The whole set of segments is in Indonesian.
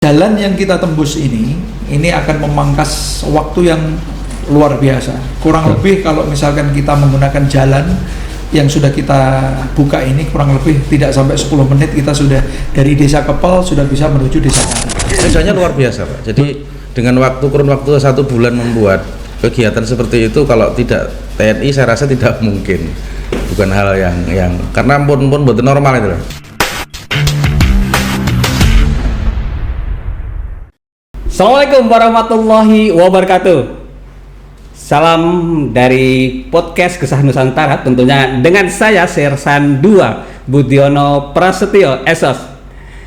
Jalan yang kita tembus ini akan memangkas waktu yang luar biasa. Kurang lebih kalau misalkan kita menggunakan jalan yang sudah kita buka ini, kurang lebih tidak sampai 10 menit kita sudah dari Desa Kepel sudah bisa menuju Desa Kari. Kerjanya luar biasa, Pak. Jadi dengan kurun waktu 1 bulan membuat kegiatan seperti itu, kalau tidak TNI saya rasa tidak mungkin. Bukan hal yang karena pun betul normal itu lah. Assalamualaikum warahmatullahi wabarakatuh. Salam dari podcast Kisah Nusantara, tentunya dengan saya Sersan 2 Budiono Prasetyo Esos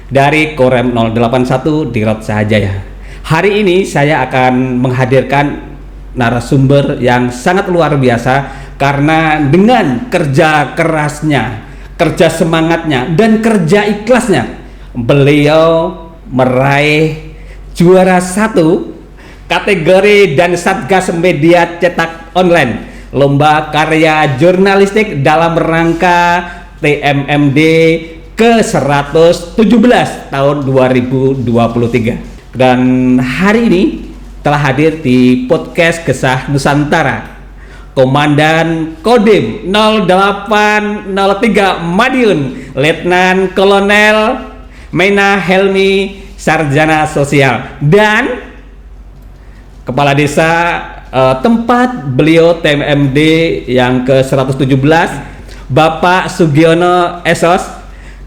dari Korem 081 di Rot Sahajaya. Hari ini saya akan menghadirkan narasumber yang sangat luar biasa karena dengan kerja kerasnya, kerja semangatnya, dan kerja ikhlasnya, beliau meraih juara 1 kategori dan Satgas Media Cetak Online Lomba Karya Jurnalistik dalam rangka TMMD ke-117 tahun 2023. Dan hari ini telah hadir di podcast Kisah Nusantara Komandan Kodim 0803 Madiun Letnan Kolonel Mena Helmi Sarjana Sosial, dan Kepala Desa tempat beliau TMMD yang ke-117 Bapak Sugiono Esos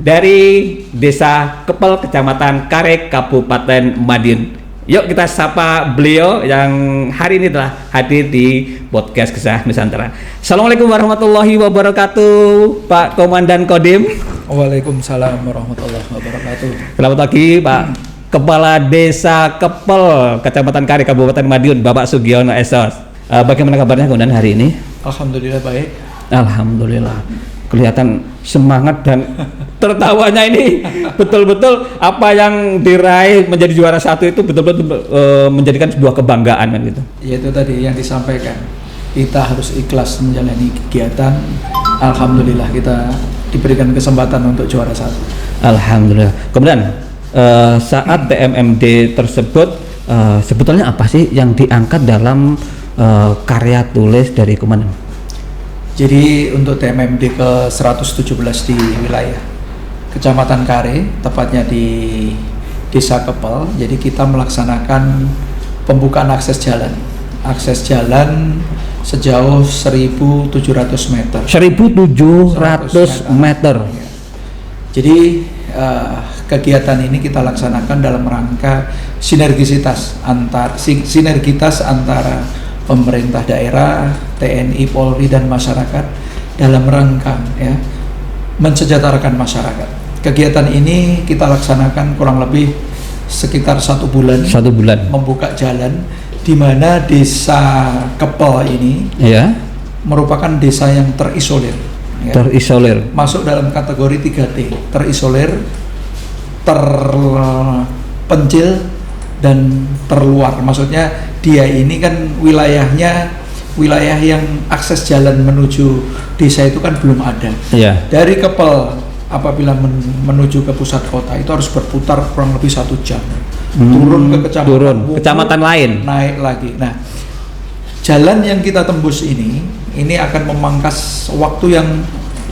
dari Desa Kepel Kecamatan Karek Kabupaten Madiun. Yuk kita sapa beliau yang hari ini telah hadir di podcast Kisah Nusantara. Assalamualaikum warahmatullahi wabarakatuh, Pak Komandan Kodim. Waalaikumsalam warahmatullahi wabarakatuh. Selamat pagi, Pak Kepala Desa Kepel Kecamatan Karek Kabupaten Madiun, Bapak Sugiono Esos. Bagaimana kabarnya kemudian hari ini? Alhamdulillah baik. Alhamdulillah. Kelihatan semangat dan tertawanya ini betul-betul apa yang diraih menjadi juara 1 itu betul-betul menjadikan sebuah kebanggaan kan gitu. Ya itu tadi yang disampaikan. Kita harus ikhlas menjalani kegiatan. Alhamdulillah kita diberikan kesempatan untuk juara 1. Alhamdulillah. Kemudian saat TMMD tersebut sebetulnya apa sih yang diangkat dalam karya tulis dari Komandan? Jadi untuk TMMD ke-117 di wilayah Kecamatan Kare, tepatnya di Desa Kepel, jadi kita melaksanakan pembukaan akses jalan. Akses jalan sejauh 1.700 meter. 1.700 meter. Jadi kegiatan ini kita laksanakan dalam rangka sinergitas antara pemerintah daerah, TNI, Polri, dan masyarakat dalam rangka mensejahterakan masyarakat. Kegiatan ini kita laksanakan kurang lebih sekitar 1 bulan. 1 bulan. Membuka jalan di mana Desa Kepel ini merupakan desa yang terisolir. Terisolir. Masuk dalam kategori 3T, terisolir, terpencil, dan terluar. Maksudnya dia ini kan wilayah yang akses jalan menuju desa itu kan belum ada. Dari Kepel apabila menuju ke pusat kota itu harus berputar kurang lebih 1 jam. Turun ke kecamatan lain, naik lagi. Nah, jalan yang kita tembus ini akan memangkas waktu yang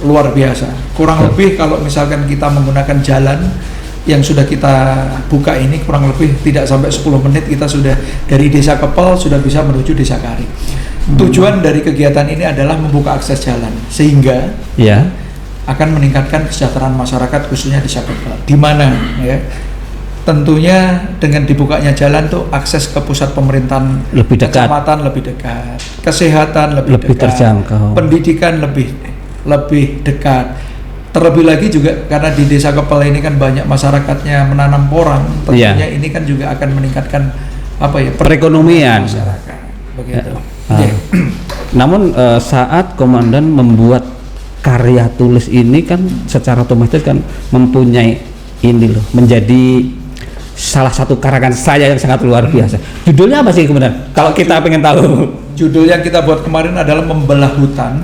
luar biasa. Kurang lebih kalau misalkan kita menggunakan jalan yang sudah kita buka ini, kurang lebih tidak sampai 10 menit kita sudah dari Desa Kepel sudah bisa menuju Desa Kari. Tujuan dari kegiatan ini adalah membuka akses jalan sehingga akan meningkatkan kesejahteraan masyarakat khususnya Desa Kepel. Di mana tentunya dengan dibukanya jalan tuh akses ke pusat pemerintahan lebih dekat, kecamatan lebih dekat, kesehatan lebih dekat, terjangkau, pendidikan lebih dekat. Terlebih lagi juga karena di Desa Kepel ini kan banyak masyarakatnya menanam porang, tentunya ini kan juga akan meningkatkan perekonomian masyarakat. Begitu. Namun saat Komandan membuat karya tulis ini kan secara otomatis kan mempunyai menjadi salah satu karangan saya yang sangat luar biasa. Judulnya apa sih Komandan? Kalau kita pengen tahu. Judul yang kita buat kemarin adalah Membelah Hutan.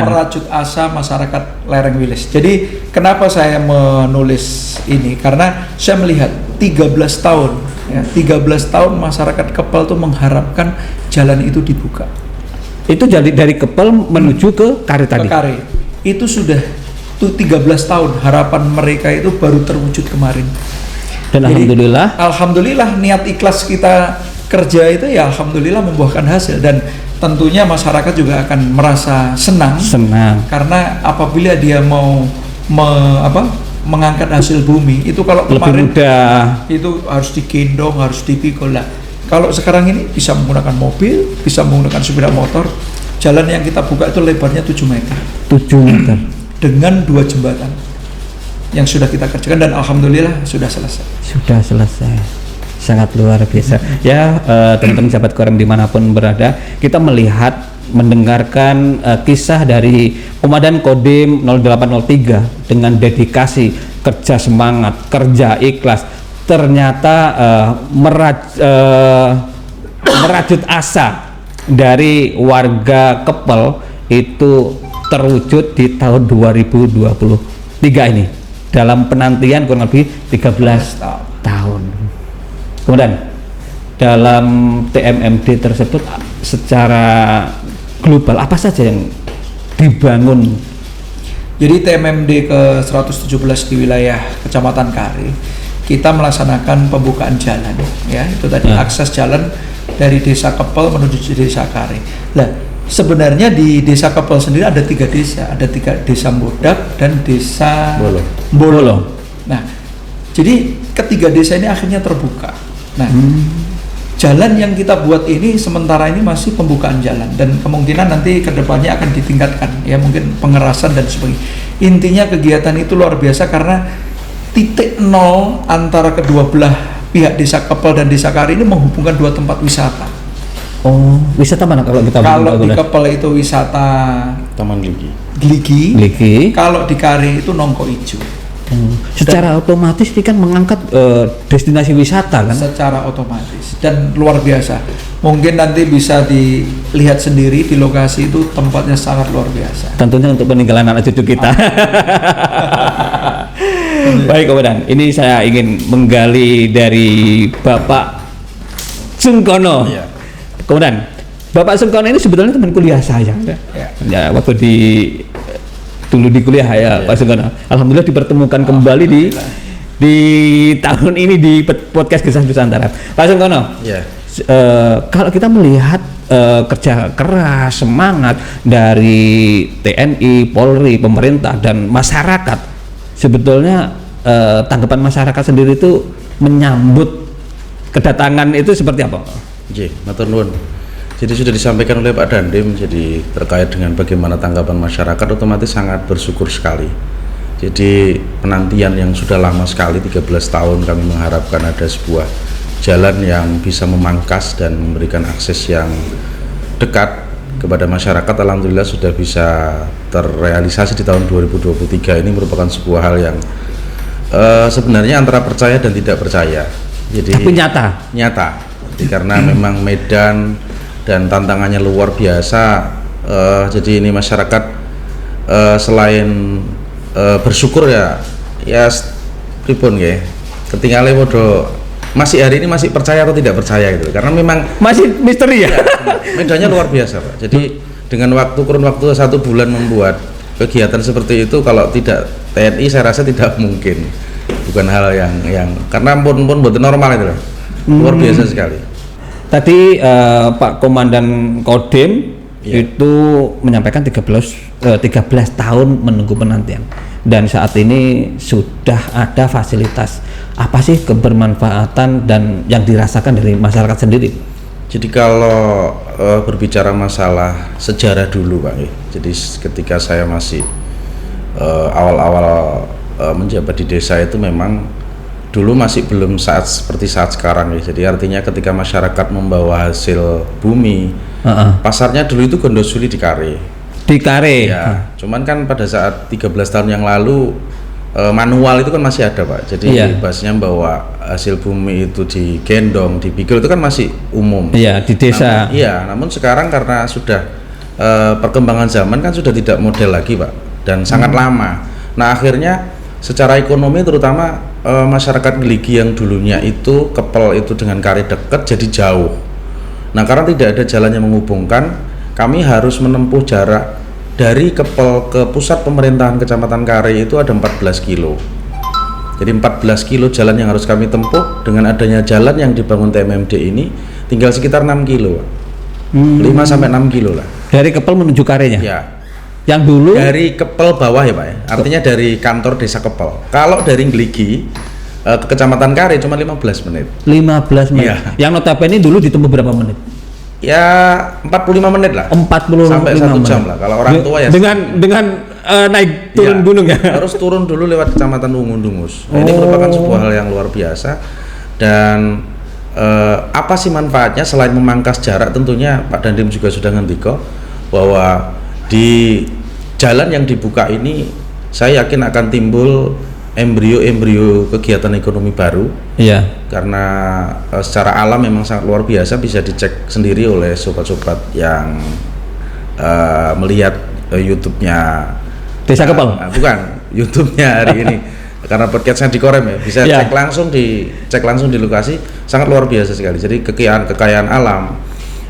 Merajut asa masyarakat lereng Wilis. Jadi kenapa saya menulis ini? Karena saya melihat 13 tahun ya, 13 tahun masyarakat Kepel tuh mengharapkan jalan itu dibuka. Itu dari Kepel menuju ke Kare tadi? Ke Kare. Itu sudah tuh 13 tahun harapan mereka itu baru terwujud kemarin. Dan jadi, alhamdulillah niat ikhlas kita kerja itu ya alhamdulillah membuahkan hasil, dan tentunya masyarakat juga akan merasa senang karena apabila dia mau mengangkat hasil bumi itu, kalau kemarin itu harus digendong, harus dipikul lah. Kalau sekarang ini bisa menggunakan mobil, bisa menggunakan sepeda motor. Jalan yang kita buka itu lebarnya 7 meter. 7 meter. Dengan 2 jembatan yang sudah kita kerjakan, dan alhamdulillah sudah selesai. Sudah selesai. Sangat luar biasa. Ya, teman-teman sahabat Korem dimanapun berada, kita melihat, mendengarkan kisah dari Komandan Kodim 0803 dengan dedikasi, kerja semangat, kerja ikhlas. Ternyata merajut asa dari warga Kepel itu terwujud di tahun 2023 ini dalam penantian kurang lebih 13 tahun. Kemudian dalam TMMD tersebut secara global apa saja yang dibangun? Jadi TMMD ke 117 di wilayah Kecamatan Kare, kita melaksanakan pembukaan jalan ya, itu tadi akses jalan dari Desa Kepel menuju Desa Kare. Nah, sebenarnya di Desa Kepel sendiri ada 3 desa, ada 3 desa Bodak dan Desa Bolo. Nah, jadi ketiga desa ini akhirnya terbuka. Nah, jalan yang kita buat ini sementara ini masih pembukaan jalan, dan kemungkinan nanti kedepannya akan ditingkatkan ya, mungkin pengerasan dan sebagainya. Intinya kegiatan itu luar biasa karena titik nol antara kedua belah pihak Desa Kepel dan Desa Kare ini menghubungkan 2 tempat wisata. Oh, wisata mana kalau kita? Kalau di Kepel itu wisata Taman Gligi. Kalau di Kare itu Nongko Ijo. Secara otomatis ini kan mengangkat destinasi wisata kan? Secara otomatis dan luar biasa. Mungkin nanti bisa dilihat sendiri di lokasi itu, tempatnya sangat luar biasa. Tentunya untuk peninggalan anak cucu kita. Baik Komandan, ini saya ingin menggali dari Bapak Sungkono. Ya. Komandan, Bapak Sungkono ini sebetulnya teman kuliah saya. Ya, waktu dulu di kuliah ya, Pak Sungkono. Alhamdulillah dipertemukan kembali di tahun ini di podcast Kisah Nusantara. Pak Sungkono, kalau kita melihat kerja keras, semangat dari TNI, Polri, pemerintah dan masyarakat, sebetulnya tanggapan masyarakat sendiri itu menyambut kedatangan itu seperti apa? Matur nuwun. Jadi sudah disampaikan oleh Pak Dandim, jadi terkait dengan bagaimana tanggapan masyarakat, otomatis sangat bersyukur sekali. Jadi penantian yang sudah lama sekali, 13 tahun kami mengharapkan ada sebuah jalan yang bisa memangkas dan memberikan akses yang dekat kepada masyarakat. Alhamdulillah sudah bisa terrealisasi di tahun 2023. Ini merupakan sebuah hal yang sebenarnya antara percaya dan tidak percaya. Jadi tapi nyata. Jadi, karena memang medan dan tantangannya luar biasa. Jadi ini masyarakat selain bersyukur ya pripun ya, ketinggalan bodoh masih hari ini masih percaya atau tidak percaya gitu, karena memang masih misteri ya. Medannya luar biasa Pak. Jadi dengan kurun waktu 1 bulan membuat kegiatan seperti itu, kalau tidak TNI saya rasa tidak mungkin. Bukan hal yang karena pun betul normal itu loh. Luar biasa sekali. Tadi Pak Komandan Kodim itu menyampaikan 13 tahun menunggu penantian, dan saat ini sudah ada fasilitas. Apa sih kebermanfaatan dan yang dirasakan dari masyarakat sendiri? Jadi kalau berbicara masalah sejarah dulu Pak, jadi ketika saya masih awal-awal menjabat di desa itu memang dulu masih belum seperti saat sekarang ya. Jadi artinya ketika masyarakat membawa hasil bumi, pasarnya dulu itu Gondosuli di Kare. Ya, cuman kan pada saat 13 tahun yang lalu manual itu kan masih ada Pak. Jadi basnya bawa hasil bumi itu digendong, dipikul itu kan masih umum. Iya, di desa. Namun sekarang karena sudah perkembangan zaman kan sudah tidak model lagi Pak, dan sangat lama. Nah akhirnya secara ekonomi terutama masyarakat Ngeligi yang dulunya itu Kepel itu dengan Kari dekat jadi jauh. Nah, karena tidak ada jalan yang menghubungkan, kami harus menempuh jarak dari Kepel ke pusat pemerintahan Kecamatan Kari itu ada 14 kilo. Jadi 14 kilo jalan yang harus kami tempuh. Dengan adanya jalan yang dibangun TMMD ini tinggal sekitar 6 kilo, 5 sampai 6 kilo lah. Dari Kepel menuju Karinya? Ya. Yang dulu dari Kepel bawah ya Pak ya. Artinya dari kantor desa Kepel. Kalau dari Ngeligi ke Kecamatan Kari cuma 15 menit. 15 menit. Ya. Yang notabene dulu ditempuh berapa menit? Ya 45 menit lah. 45 sampai 1 jam menit. lah. Kalau orang tua ya dengan naik turun gunung ya. Harus turun dulu lewat Kecamatan Wungundungus. Nah, ini merupakan sebuah hal yang luar biasa. Dan apa sih manfaatnya selain memangkas jarak? Tentunya Pak Dandim juga sudah ngendiko bahwa di jalan yang dibuka ini saya yakin akan timbul embrio kegiatan ekonomi baru. Iya. Karena secara alam memang sangat luar biasa, bisa dicek sendiri oleh sobat-sobat yang melihat YouTube-nya Desa Kepel. Bukan, YouTube-nya hari ini. Karena podcastnya di Korem ya, bisa cek langsung di lokasi, sangat luar biasa sekali. Jadi kekayaan alam,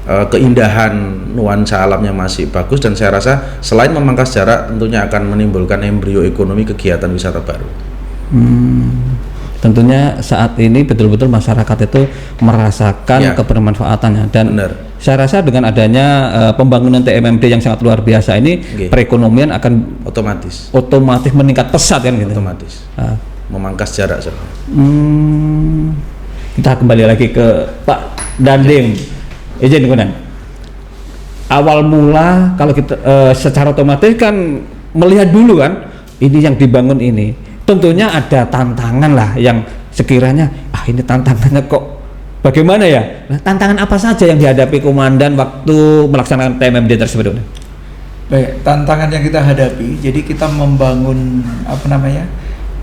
keindahan nuansa alamnya masih bagus, dan saya rasa selain memangkas jarak tentunya akan menimbulkan embrio ekonomi kegiatan wisata baru. Tentunya saat ini betul-betul masyarakat itu merasakan kebermanfaatannya, dan saya rasa dengan adanya pembangunan TMMD yang sangat luar biasa ini, perekonomian akan otomatis meningkat pesat kan gitu. Otomatis. Memangkas jarak sebenarnya. Kita kembali lagi ke Pak Dandim. Izin Kunan. Awal mula kalau kita secara otomatis kan melihat dulu kan ini yang dibangun ini, tentunya ada tantangan lah yang sekiranya ini tantangannya kok bagaimana ya? Nah, tantangan apa saja yang dihadapi komandan waktu melaksanakan TMMD tersebut? Baik, tantangan yang kita hadapi, jadi kita membangun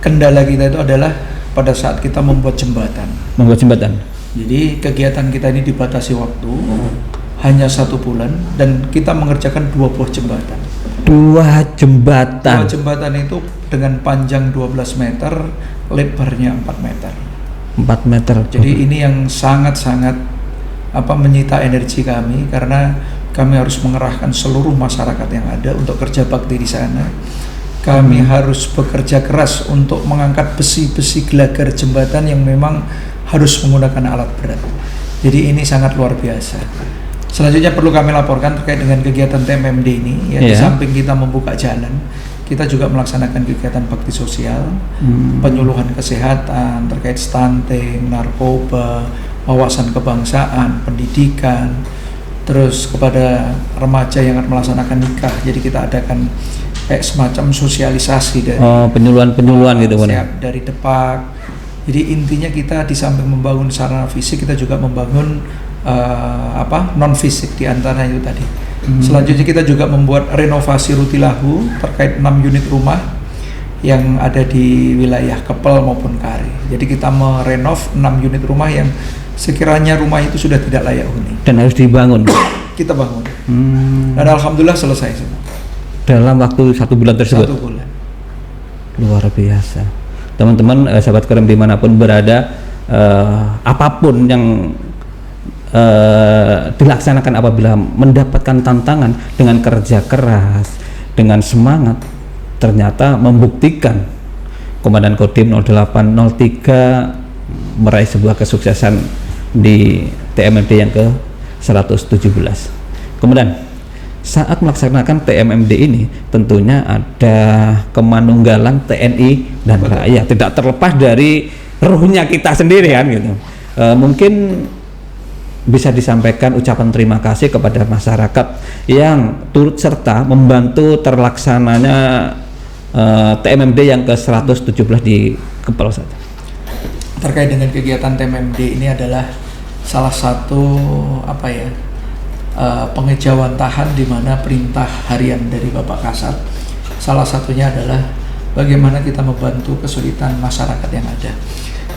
kendala kita itu adalah pada saat kita membuat jembatan. Jadi kegiatan kita ini dibatasi waktu hanya 1 bulan, dan kita mengerjakan 2 buah jembatan. 2 jembatan. 2 jembatan itu dengan panjang 12 meter, lebarnya 4 meter. 4 meter. Jadi ini yang sangat-sangat menyita energi kami, karena kami harus mengerahkan seluruh masyarakat yang ada untuk kerja bakti di sana. Kami harus bekerja keras untuk mengangkat besi-besi gelagar jembatan yang memang harus menggunakan alat berat. Jadi ini sangat luar biasa. Selanjutnya perlu kami laporkan terkait dengan kegiatan TMMD ini, di samping kita membuka jalan, kita juga melaksanakan kegiatan bakti sosial, penyuluhan kesehatan terkait stunting, narkoba, wawasan kebangsaan, pendidikan, terus kepada remaja yang akan melaksanakan nikah. Jadi kita adakan kayak semacam sosialisasi dari penyuluhan gitu kan. Dari Depak. Jadi intinya kita di samping membangun sarana fisik, kita juga membangun non fisik, di antara itu tadi. Selanjutnya kita juga membuat renovasi Rutilahu terkait 6 unit rumah yang ada di wilayah Kepel maupun Kari. Jadi kita merenov 6 unit rumah yang sekiranya rumah itu sudah tidak layak huni dan harus dibangun. Kita bangun. Dan alhamdulillah selesai semua. Dalam waktu 1 bulan tersebut. 1 bulan. Luar biasa. Teman-teman, sahabat Korem dimanapun berada, apapun yang dilaksanakan apabila mendapatkan tantangan dengan kerja keras, dengan semangat, ternyata membuktikan Komandan Kodim 0803 meraih sebuah kesuksesan di TMMD yang ke-117. Komandan, saat melaksanakan TMMD ini tentunya ada kemanunggalan TNI dan rakyat, tidak terlepas dari ruhnya kita sendiri kan gitu. Mungkin bisa disampaikan ucapan terima kasih kepada masyarakat yang turut serta membantu terlaksananya TMMD yang ke-117 di Kepel saja. Terkait dengan kegiatan TMMD ini adalah salah satu pengejawantahan di mana perintah harian dari Bapak Kasat. Salah satunya adalah bagaimana kita membantu kesulitan masyarakat yang ada.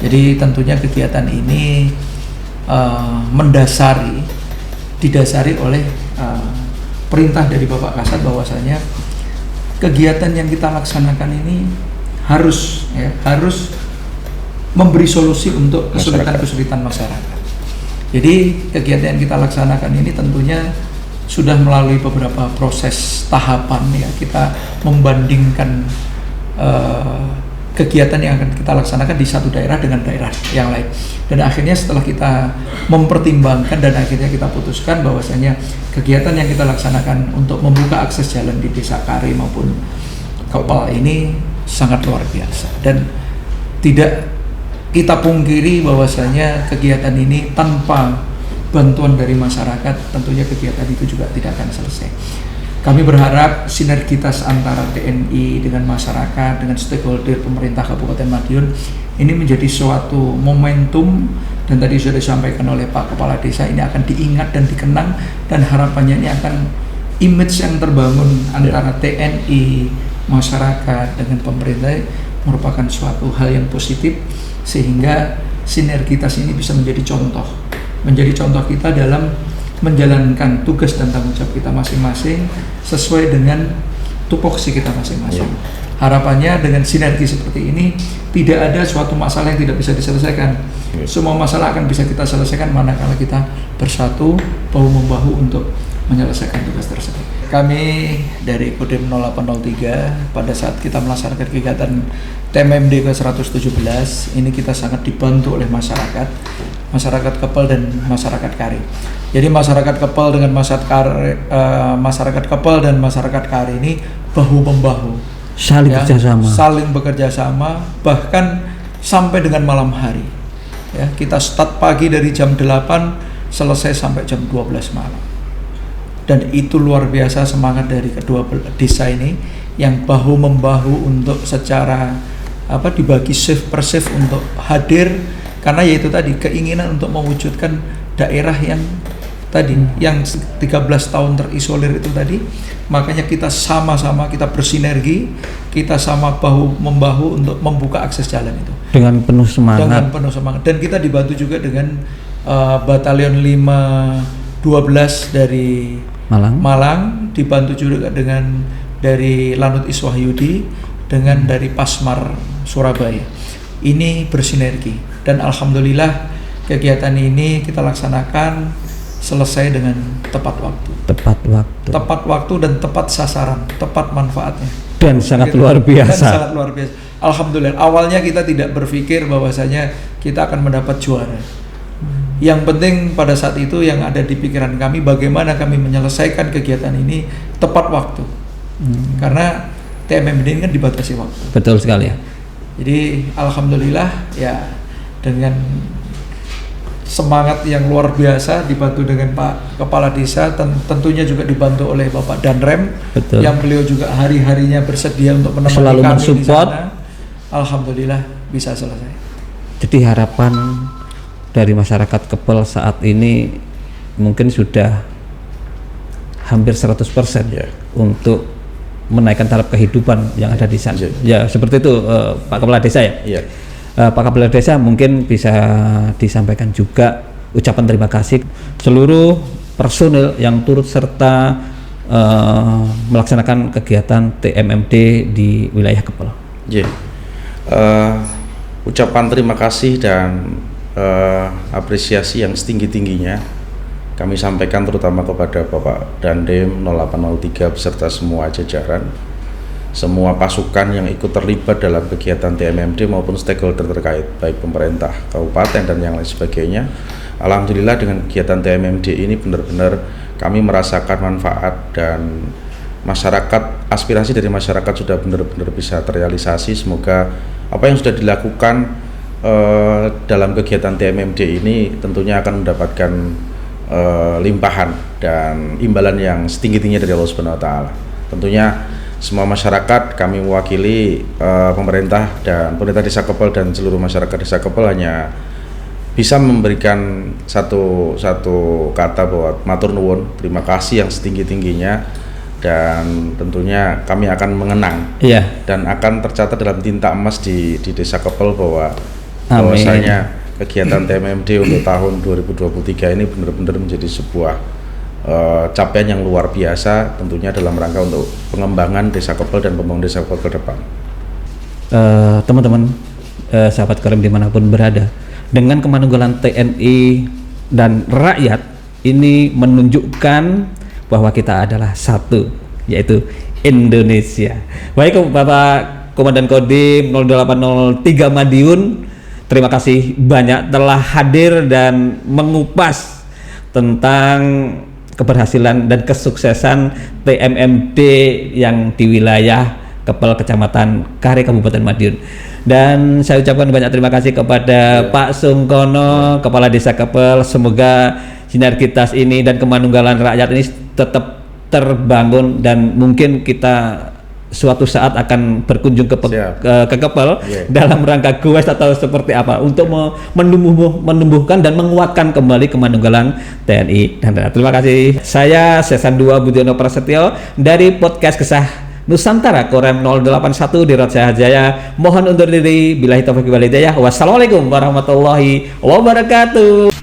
Jadi tentunya kegiatan ini didasari oleh perintah dari Bapak Kasat bahwasanya kegiatan yang kita laksanakan ini harus memberi solusi untuk kesulitan-kesulitan masyarakat. Jadi kegiatan yang kita laksanakan ini tentunya sudah melalui beberapa proses tahapan ya, kita membandingkan kegiatan yang akan kita laksanakan di satu daerah dengan daerah yang lain, dan akhirnya setelah kita mempertimbangkan dan akhirnya kita putuskan bahwasanya kegiatan yang kita laksanakan untuk membuka akses jalan di Desa Kari maupun Kepel ini sangat luar biasa, dan tidak kita pungkiri bahwasanya kegiatan ini tanpa bantuan dari masyarakat tentunya kegiatan itu juga tidak akan selesai. Kami berharap sinergitas antara TNI dengan masyarakat, dengan stakeholder pemerintah Kabupaten Madiun ini menjadi suatu momentum, dan tadi sudah disampaikan oleh Pak Kepala Desa, ini akan diingat dan dikenang, dan harapannya ini akan image yang terbangun antara TNI, masyarakat dengan pemerintah merupakan suatu hal yang positif, sehingga sinergitas ini bisa menjadi contoh kita dalam menjalankan tugas dan tanggung jawab kita masing-masing sesuai dengan tupoksi kita masing-masing. Harapannya dengan sinergi seperti ini tidak ada suatu masalah yang tidak bisa diselesaikan. Semua masalah akan bisa kita selesaikan manakala kita bersatu bahu-membahu untuk menyelesaikan tugas tersebut. Kami dari Kodim 0803 pada saat kita melaksanakan kegiatan TMMD ke-117 ini kita sangat dibantu oleh masyarakat Kepel dan masyarakat Kari. Jadi masyarakat Kepel dengan masyarakat Kepel dan masyarakat Kari ini bahu-membahu, saling bekerja sama, bahkan sampai dengan malam hari. Ya, kita start pagi dari jam 8 selesai sampai jam 12 malam. Dan itu luar biasa semangat dari kedua desa ini yang bahu-membahu untuk secara dibagi shift per shift untuk hadir, karena yaitu tadi keinginan untuk mewujudkan daerah yang tadi yang 13 tahun terisolir itu tadi. Makanya kita sama-sama kita bersinergi, kita sama bahu-membahu untuk membuka akses jalan itu dengan penuh semangat. Dan kita dibantu juga dengan Batalion 512 dari Malang, dibantu juga dengan dari Lanut Iswahyudi, dengan dari Pasmar Surabaya. Ini bersinergi, dan alhamdulillah kegiatan ini kita laksanakan selesai dengan tepat waktu dan tepat sasaran, tepat manfaatnya, dan sangat luar biasa. Alhamdulillah, awalnya kita tidak berpikir bahwasanya kita akan mendapat juara. Yang penting pada saat itu yang ada di pikiran kami bagaimana kami menyelesaikan kegiatan ini tepat waktu. Karena TMMD ini kan dibatasi waktu. Betul sekali ya. Jadi alhamdulillah ya, dengan semangat yang luar biasa dibantu dengan Pak Kepala Desa, tentunya juga dibantu oleh Bapak Danrem. Betul. Yang beliau juga hari-harinya bersedia untuk menemani selalu kami mensupport. di sana. Alhamdulillah bisa selesai. Jadi harapan dari masyarakat Kepel saat ini mungkin sudah hampir 100% untuk menaikkan taraf kehidupan yang ada di sana. Ya seperti itu Pak Kepala Desa ya. Pak Kepala Desa mungkin bisa disampaikan juga ucapan terima kasih seluruh personil yang turut serta melaksanakan kegiatan TMMD di wilayah Kepel. Ucapan terima kasih dan apresiasi yang setinggi-tingginya kami sampaikan terutama kepada Bapak Dandim 0803 beserta semua jajaran, semua pasukan yang ikut terlibat dalam kegiatan TMMD maupun stakeholder terkait, baik pemerintah, kabupaten dan yang lain sebagainya. Alhamdulillah dengan kegiatan TMMD ini benar-benar kami merasakan manfaat, dan masyarakat, aspirasi dari masyarakat sudah benar-benar bisa terrealisasi. Semoga apa yang sudah dilakukan dalam kegiatan TMMD ini tentunya akan mendapatkan limpahan dan imbalan yang setinggi-tingginya dari Allah Subhanahu wa taala. Tentunya semua masyarakat, kami mewakili pemerintah Desa Kepel dan seluruh masyarakat Desa Kepel hanya bisa memberikan satu kata bahwa matur nuwun, terima kasih yang setinggi-tingginya, dan tentunya kami akan mengenang dan akan tercatat dalam tinta emas di Desa Kepel bahwasanya kegiatan TMMD untuk tahun 2023 ini benar-benar menjadi sebuah capaian yang luar biasa, tentunya dalam rangka untuk pengembangan Desa Kepel dan pembangunan Desa Kepel ke depan. teman-teman sahabat Karim dimanapun berada, dengan kemanunggalan TNI dan rakyat ini menunjukkan bahwa kita adalah satu, yaitu Indonesia. Baik Bapak Komandan Kodim 0803 Madiun, terima kasih banyak telah hadir dan mengupas tentang keberhasilan dan kesuksesan TMMD yang di wilayah Kepel Kecamatan Kare Kabupaten Madiun. Dan saya ucapkan banyak terima kasih kepada Pak Sungkono, Kepala Desa Kepel. Semoga sinergitas ini dan kemanunggalan rakyat ini tetap terbangun, dan mungkin kita suatu saat akan berkunjung ke Kepel dalam rangka goes atau seperti apa untuk menumbuhkan dan menguatkan kembali kemanunggalan TNI dan rakyat. Terima kasih. Saya Sesan 2 Budiono Prasetyo dari podcast Kisah Nusantara Korem 081 di Raja Jaya. Mohon undur diri. Billahi taufiq wal hidayah. Wassalamualaikum warahmatullahi wabarakatuh.